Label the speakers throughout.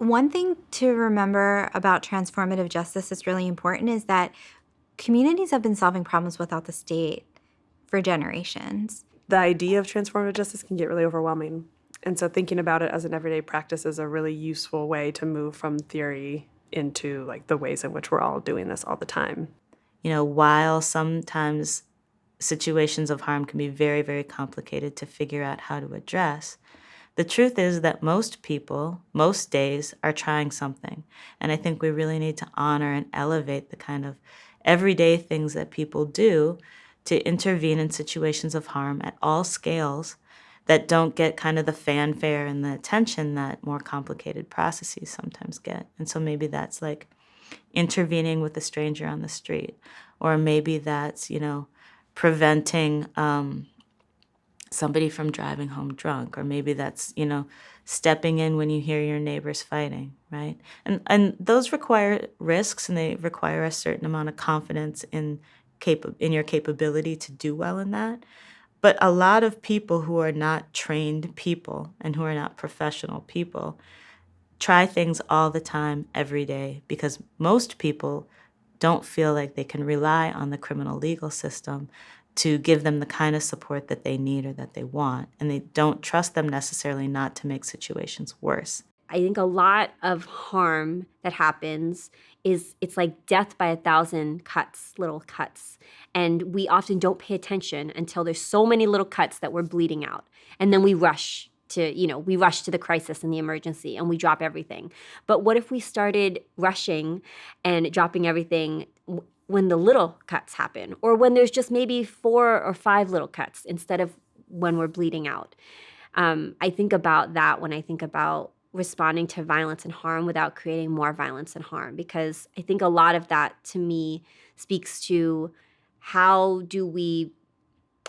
Speaker 1: One thing to remember about transformative justice that's really important is that communities have been solving problems without the state for generations.
Speaker 2: The idea of transformative justice can get really overwhelming. And so thinking about it as an everyday practice is a really useful way to move from theory into like the ways in which we're all doing this all the time.
Speaker 3: While sometimes situations of harm can be very, very complicated to figure out how to address, the truth is that most people, most days, are trying something. And I think we really need to honor and elevate the kind of everyday things that people do to intervene in situations of harm at all scales that don't get kind of the fanfare and the attention that more complicated processes sometimes get. And so maybe that's like intervening with a stranger on the street, or maybe that's, preventing somebody from driving home drunk, or maybe that's, stepping in when you hear your neighbors fighting, right? And those require risks, and they require a certain amount of confidence in your capability to do well in that. But a lot of people who are not trained people and who are not professional people try things all the time, every day, because most people don't feel like they can rely on the criminal legal system to give them the kind of support that they need or that they want. And they don't trust them necessarily not to make situations worse.
Speaker 4: I think a lot of harm that happens it's like death by 1,000 cuts, little cuts. And we often don't pay attention until there's so many little cuts that we're bleeding out. And then we rush to the crisis and the emergency, and we drop everything. But what if we started rushing and dropping everything when the little cuts happen, or when there's just maybe 4 or 5 little cuts instead of when we're bleeding out? I think about that when I think about responding to violence and harm without creating more violence and harm, because I think a lot of that to me speaks to how do we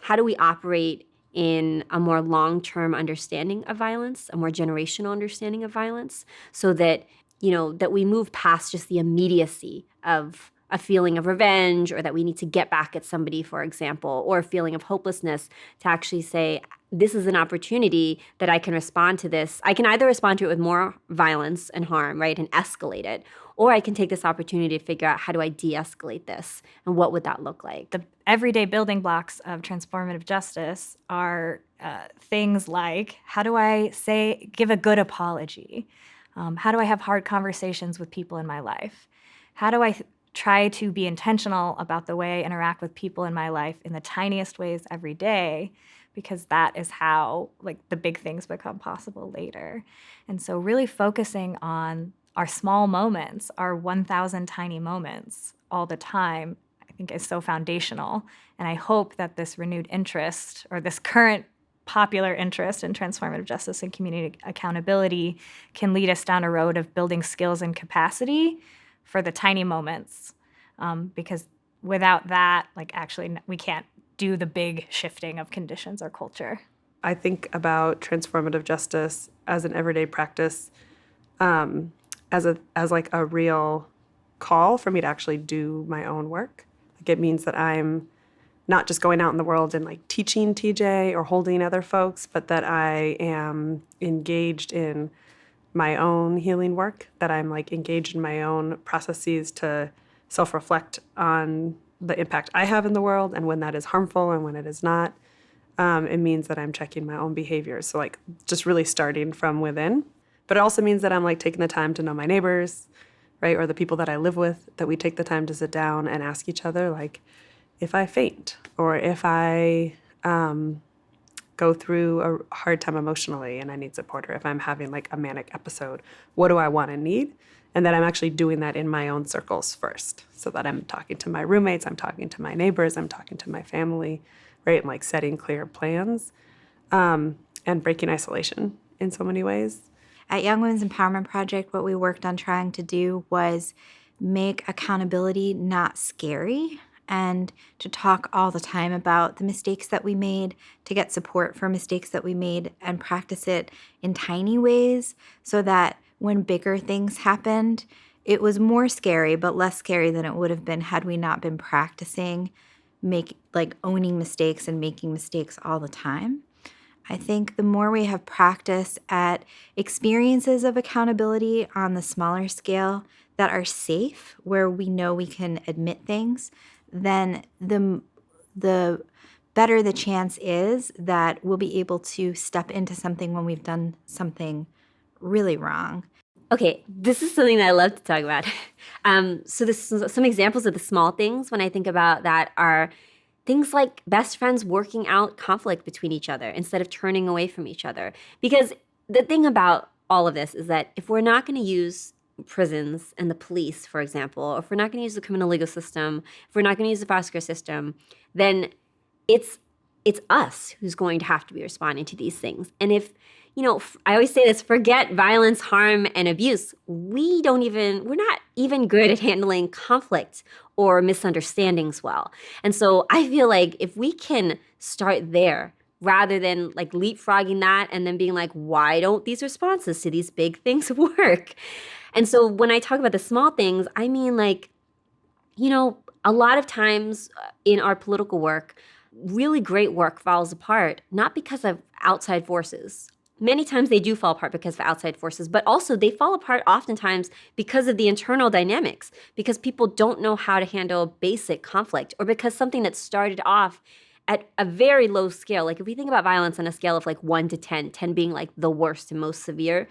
Speaker 4: operate in a more long-term understanding of violence, a more generational understanding of violence, so that that we move past just the immediacy of a feeling of revenge, or that we need to get back at somebody, for example, or a feeling of hopelessness, to actually say, this is an opportunity that I can respond to this. I can either respond to it with more violence and harm, right, and escalate it, or I can take this opportunity to figure out, how do I de-escalate this, and what would that look like?
Speaker 5: The everyday building blocks of transformative justice are things like, how do I give a good apology? How do I have hard conversations with people in my life? How do I try to be intentional about the way I interact with people in my life in the tiniest ways every day, because that is how the big things become possible later. And so really focusing on our small moments, our 1,000 tiny moments all the time, I think is so foundational. And I hope that this renewed interest, or this current popular interest in transformative justice and community accountability, can lead us down a road of building skills and capacity for the tiny moments, because without that, actually, we can't do the big shifting of conditions or culture.
Speaker 2: I think about transformative justice as an everyday practice, as a real call for me to actually do my own work. It means that I'm not just going out in the world and teaching TJ or holding other folks, but that I am engaged in my own healing work, that I'm engaged in my own processes to self-reflect on the impact I have in the world, and when that is harmful and when it is not. It means that I'm checking my own behaviors. So just really starting from within. But it also means that I'm taking the time to know my neighbors, right? Or the people that I live with, that we take the time to sit down and ask each other, if I faint, or if I go through a hard time emotionally and I need support, or if I'm having a manic episode, what do I want and need? And that I'm actually doing that in my own circles first, so that I'm talking to my roommates, I'm talking to my neighbors, I'm talking to my family, right? And setting clear plans, and breaking isolation in so many ways.
Speaker 1: At Young Women's Empowerment Project, what we worked on trying to do was make accountability not scary, and to talk all the time about the mistakes that we made, to get support for mistakes that we made, and practice it in tiny ways, so that when bigger things happened, it was more scary, but less scary than it would have been had we not been practicing owning mistakes and making mistakes all the time. I think the more we have practice at experiences of accountability on the smaller scale that are safe, where we know we can admit things, then the better the chance is that we'll be able to step into something when we've done something really wrong.
Speaker 4: Okay, this is something that I love to talk about. So this is some examples of the small things when I think about that are things like best friends working out conflict between each other instead of turning away from each other. Because the thing about all of this is that if we're not going to use prisons and the police, for example, or if we're not going to use the criminal legal system, if we're not going to use the foster care system, then it's us who's going to have to be responding to these things. And if, I always say this, forget violence, harm, and abuse. We're not even good at handling conflict or misunderstandings well. And so I feel like if we can start there rather than like leapfrogging that and then being like, why don't these responses to these big things work? And so when I talk about the small things, I mean like, a lot of times in our political work, really great work falls apart, not because of outside forces. Many times they do fall apart because of outside forces, but also they fall apart oftentimes because of the internal dynamics, because people don't know how to handle basic conflict, or because something that started off at a very low scale, like if we think about violence on a scale of like 1 to 10, 10 being like the worst and most severe,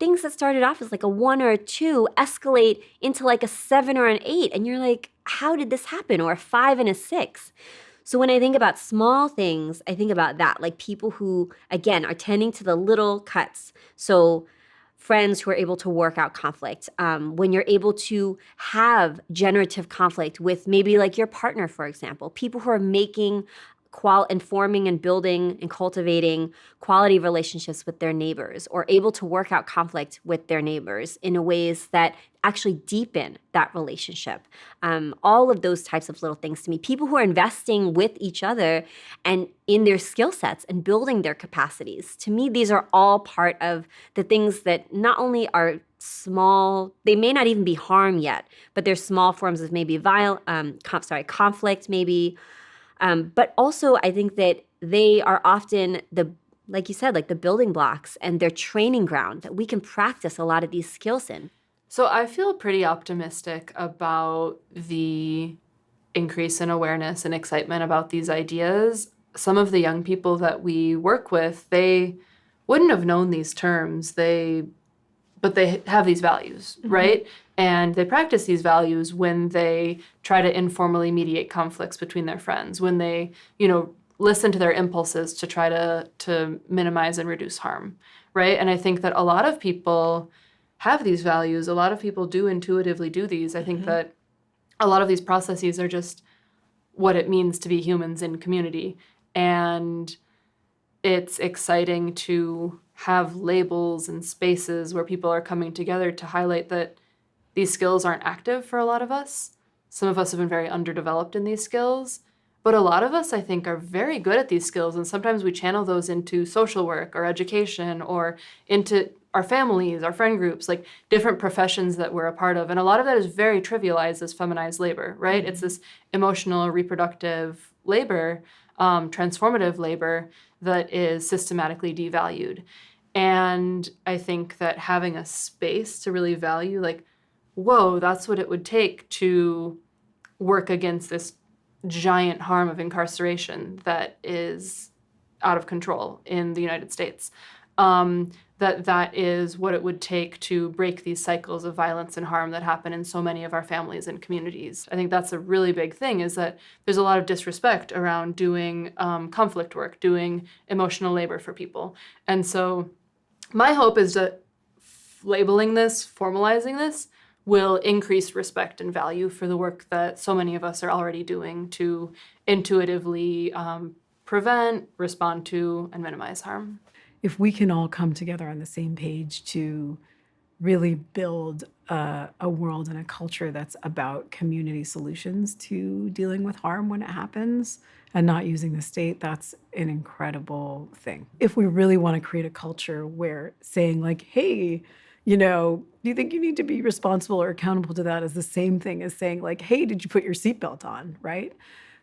Speaker 4: things that started off as like a 1 or a 2 escalate into like a 7 or an 8. And you're like, how did this happen? Or a 5 and a 6. So when I think about small things, I think about that, like people who, again, are tending to the little cuts. So friends who are able to work out conflict, when you're able to have generative conflict with maybe like your partner, for example, people who are making and forming and building and cultivating quality relationships with their neighbors, or able to work out conflict with their neighbors in ways that actually deepen that relationship. All of those types of little things to me. People who are investing with each other and in their skill sets and building their capacities. To me, these are all part of the things that not only are small, they may not even be harm yet, but they're small forms of maybe conflict maybe. But also, I think that they are often like you said, like the building blocks and their training ground that we can practice a lot of these skills in.
Speaker 6: So I feel pretty optimistic about the increase in awareness and excitement about these ideas. Some of the young people that we work with, they wouldn't have known these terms, but they have these values, right? And they practice these values when they try to informally mediate conflicts between their friends, when they, listen to their impulses to try to minimize and reduce harm, right? And I think that a lot of people have these values. A lot of people do intuitively do these. I think that a lot of these processes are just what it means to be humans in community. And it's exciting to have labels and spaces where people are coming together to highlight that these skills aren't active for a lot of us. Some of us have been very underdeveloped in these skills, but a lot of us, I think, are very good at these skills, and sometimes we channel those into social work or education or into our families, our friend groups, like different professions that we're a part of. And a lot of that is very trivialized as feminized labor, right? It's this emotional, reproductive labor, transformative labor that is systematically devalued. And I think that having a space to really value, like, whoa, that's what it would take to work against this giant harm of incarceration that is out of control in the United States. That is what it would take to break these cycles of violence and harm that happen in so many of our families and communities. I think that's a really big thing, is that there's a lot of disrespect around doing conflict work, doing emotional labor for people. And so my hope is that labeling this, formalizing this, will increase respect and value for the work that so many of us are already doing to intuitively prevent, respond to, and minimize harm.
Speaker 7: If we can all come together on the same page to really build a world and a culture that's about community solutions to dealing with harm when it happens and not using the state, that's an incredible thing. If we really want to create a culture where saying like, hey, do you think you need to be responsible or accountable to that is the same thing as saying like, hey, did you put your seatbelt on, right?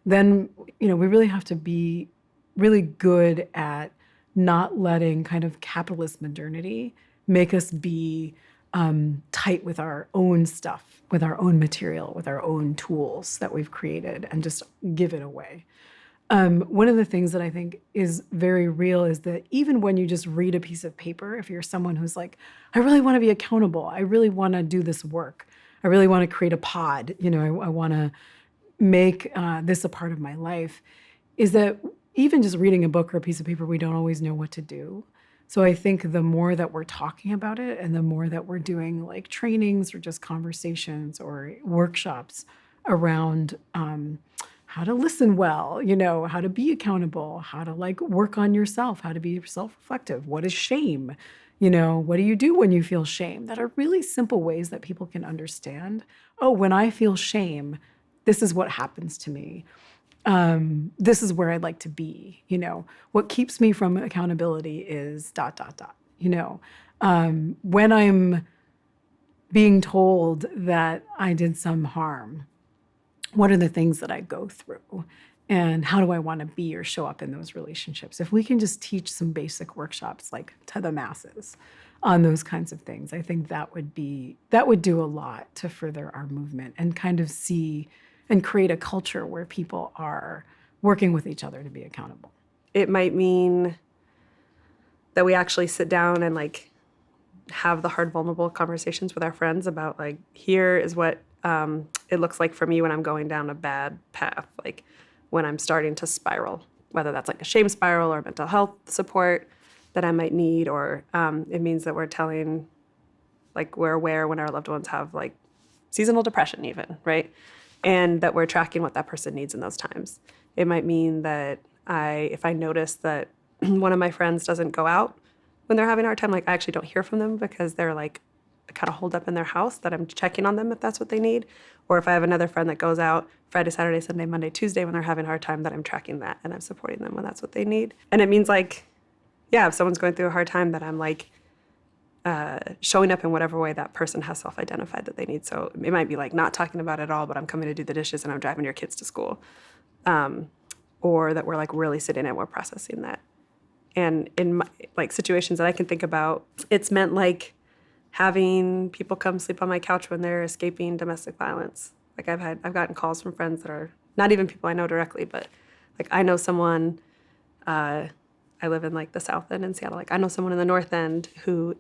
Speaker 7: Then, we really have to be really good at not letting kind of capitalist modernity make us be tight with our own stuff, with our own material, with our own tools that we've created, and just give it away. One of the things that I think is very real is that even when you just read a piece of paper, if you're someone who's like, I really want to be accountable, I really want to do this work, I really want to create a pod, I want to make this a part of my life, is that even just reading a book or a piece of paper, we don't always know what to do. So I think the more that we're talking about it and the more that we're doing like trainings or just conversations or workshops around how to listen well, how to be accountable, how to like work on yourself, how to be self-reflective, what is shame, what do you do when you feel shame? That are really simple ways that people can understand, oh, when I feel shame, this is what happens to me. This is where I'd like to be, what keeps me from accountability is ... When I'm being told that I did some harm, what are the things that I go through? And how do I want to be or show up in those relationships? If we can just teach some basic workshops like to the masses on those kinds of things, I think that would do a lot to further our movement and kind of see and create a culture where people are working with each other to be accountable.
Speaker 2: It might mean that we actually sit down and like have the hard, vulnerable conversations with our friends about like, here is what it looks like for me when I'm going down a bad path, like when I'm starting to spiral, whether that's like a shame spiral or mental health support that I might need, or it means that we're telling, like we're aware when our loved ones have like seasonal depression even, right? And that we're tracking what that person needs in those times. It might mean that if I notice that one of my friends doesn't go out when they're having a hard time, like I actually don't hear from them because they're like kind of holed up in their house, that I'm checking on them if that's what they need. Or if I have another friend that goes out Friday, Saturday, Sunday, Monday, Tuesday when they're having a hard time, that I'm tracking that and I'm supporting them when that's what they need. And it means like, yeah, if someone's going through a hard time, that I'm like showing up in whatever way that person has self-identified that they need. So it might be like not talking about it at all, but I'm coming to do the dishes and I'm driving your kids to school. Or that we're like really sitting and we're processing that. And in my, like situations that I can think about, it's meant like having people come sleep on my couch when they're escaping domestic violence. Like I've gotten calls from friends that are not even people I know directly, but like I know someone, I live in like the South End in Seattle. Like I know someone in the North End who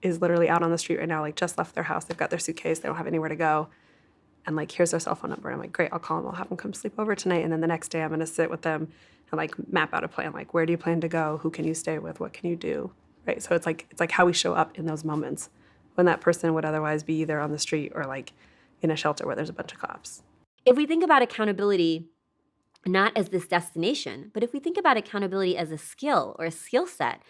Speaker 2: is literally out on the street right now, like just left their house. They've got their suitcase. They don't have anywhere to go. And like, here's their cell phone number. I'm like, great, I'll call them. I'll have them come sleep over tonight. And then the next day I'm going to sit with them and like map out a plan. Like, where do you plan to go? Who can you stay with? What can you do? Right. So it's like how we show up in those moments when that person would otherwise be either on the street or like in a shelter where there's a bunch of cops.
Speaker 4: If we think about accountability not as this destination, but if we think about accountability as a skill or a skill set,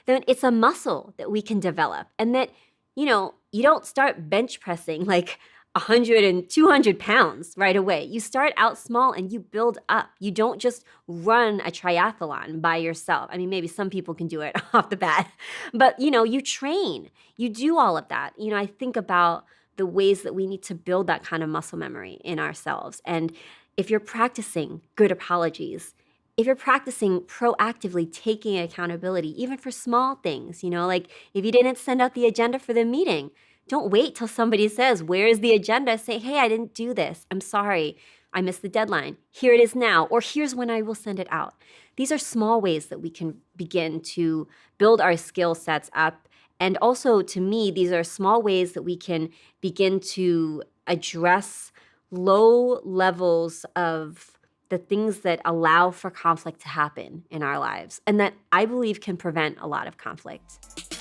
Speaker 4: then it's a muscle that we can develop. And that, you don't start bench pressing like 100 and 200 pounds right away. You start out small and you build up. You don't just run a triathlon by yourself. I mean, maybe some people can do it off the bat, but you train, you do all of that. I think about the ways that we need to build that kind of muscle memory in ourselves. And if you're practicing good apologies, if you're practicing proactively taking accountability, even for small things, like if you didn't send out the agenda for the meeting, don't wait till somebody says, where is the agenda? Say, hey, I didn't do this. I'm sorry. I missed the deadline. Here it is now, or here's when I will send it out. These are small ways that we can begin to build our skill sets up. And also, to me, these are small ways that we can begin to address low levels of the things that allow for conflict to happen in our lives, and that I believe can prevent a lot of conflict.